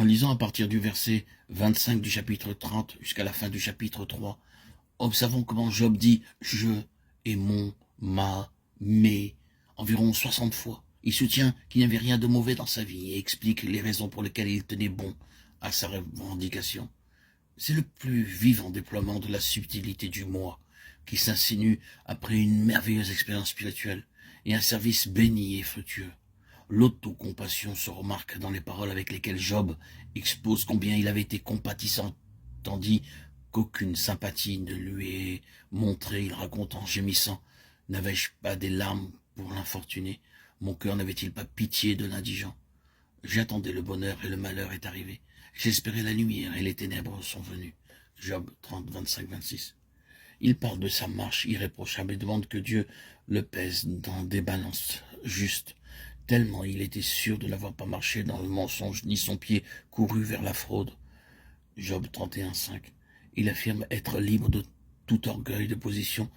En lisant à partir du verset 25 du chapitre 30 jusqu'à la fin du chapitre 3, observons comment Job dit « je » et « mon »,« ma »,« mes » environ 60 fois. Il soutient qu'il n'y avait rien de mauvais dans sa vie et explique les raisons pour lesquelles il tenait bon à sa revendication. C'est le plus vivant déploiement de la subtilité du moi qui s'insinue après une merveilleuse expérience spirituelle et un service béni et fructueux. L'autocompassion se remarque dans les paroles avec lesquelles Job expose combien il avait été compatissant, tandis qu'aucune sympathie ne lui est montrée. Il raconte en gémissant « N'avais-je pas des larmes pour l'infortuné? Mon cœur n'avait-il pas pitié de l'indigent? J'attendais le bonheur et le malheur est arrivé. J'espérais la lumière et les ténèbres sont venues. » Job 30, 25, 26. Il parle de sa marche irréprochable et demande que Dieu le pèse dans des balances justes, tellement il était sûr de n'avoir pas marché dans le mensonge, ni son pied couru vers la fraude. Job 31, 5. Il affirme être libre de tout orgueil de position,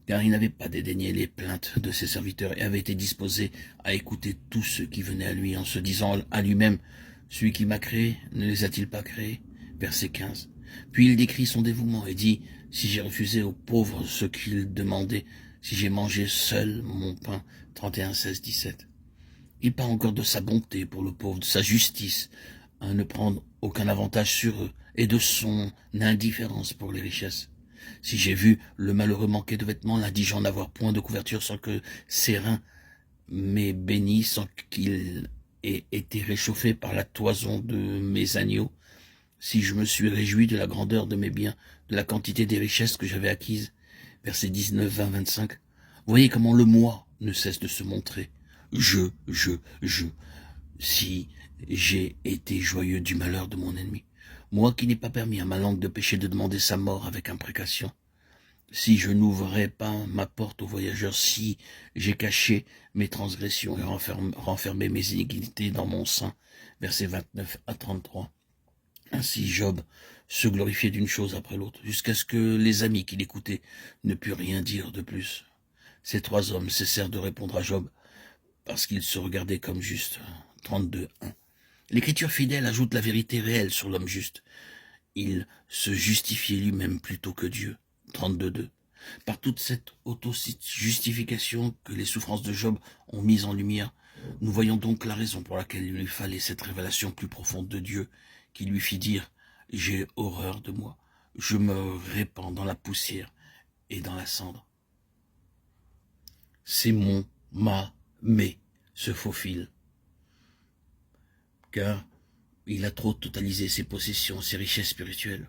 car il n'avait pas dédaigné les plaintes de ses serviteurs et avait été disposé à écouter tous ceux qui venaient à lui en se disant à lui-même « Celui qui m'a créé, ne les a-t-il pas créés ?» Verset 15. Puis il décrit son dévouement et dit « Si j'ai refusé aux pauvres ce qu'ils demandaient, si j'ai mangé seul mon pain » 31, 16, 17. Il parle encore de sa bonté pour le pauvre, de sa justice à ne prendre aucun avantage sur eux et de son indifférence pour les richesses. Si j'ai vu le malheureux manquer de vêtements, l'indigent n'avoir point de couverture sans que ses reins m'aient béni, sans qu'il ait été réchauffé par la toison de mes agneaux, si je me suis réjoui de la grandeur de mes biens, de la quantité des richesses que j'avais acquises, versets 19, 20, 25, voyez comment le moi ne cesse de se montrer. Je, si j'ai été joyeux du malheur de mon ennemi, moi qui n'ai pas permis à ma langue de pécher de demander sa mort avec imprécation, si je n'ouvrais pas ma porte aux voyageurs, si j'ai caché mes transgressions et renfermé mes iniquités dans mon sein, versets 29 à 33. Ainsi Job se glorifiait d'une chose après l'autre, jusqu'à ce que les amis qui l'écoutaient ne purent rien dire de plus. Ces trois hommes cessèrent de répondre à Job, parce qu'ils se regardaient comme justes. 32, 1. L'Écriture fidèle ajoute la vérité réelle sur l'homme juste. Il se justifiait lui-même plutôt que Dieu. 32, 2. Par toute cette auto-justification que les souffrances de Job ont mise en lumière, nous voyons donc la raison pour laquelle il lui fallait cette révélation plus profonde de Dieu, qui lui fit dire « J'ai horreur de moi, je me répands dans la poussière et dans la cendre. » C'est mon, ma, mais se faufile, car il a trop totalisé ses possessions, ses richesses spirituelles.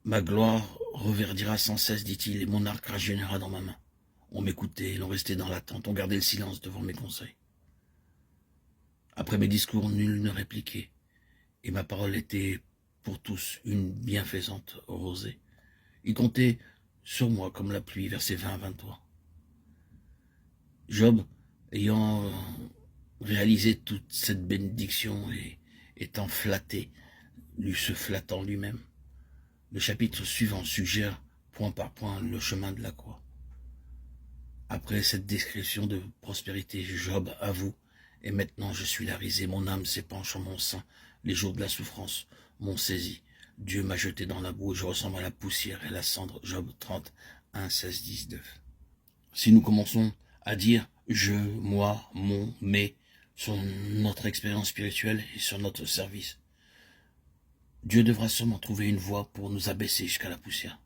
Ma gloire reverdira sans cesse, dit-il, et mon arc rajeunira dans ma main. On m'écoutait, l'on restait dans l'attente, on gardait le silence devant mes conseils. Après mes discours, nul ne répliquait, et ma parole était pour tous une bienfaisante rosée. Il comptait sur moi comme la pluie, versets 20 à 23. Job, ayant réalisé toute cette bénédiction et étant flatté, se flattant lui-même, le chapitre suivant suggère point par point le chemin de la croix. Après cette description de prospérité, Job avoue « Et maintenant je suis la risée, mon âme s'épanche en mon sein, les jours de la souffrance m'ont saisi. Dieu m'a jeté dans la boue, je ressemble à la poussière et à la cendre. » Job 30, 1, 16, 19. Si nous commençons à dire « je »,« moi »,« mon »,« mais » sur notre expérience spirituelle et sur notre service, Dieu devra sûrement trouver une voie pour nous abaisser jusqu'à la poussière.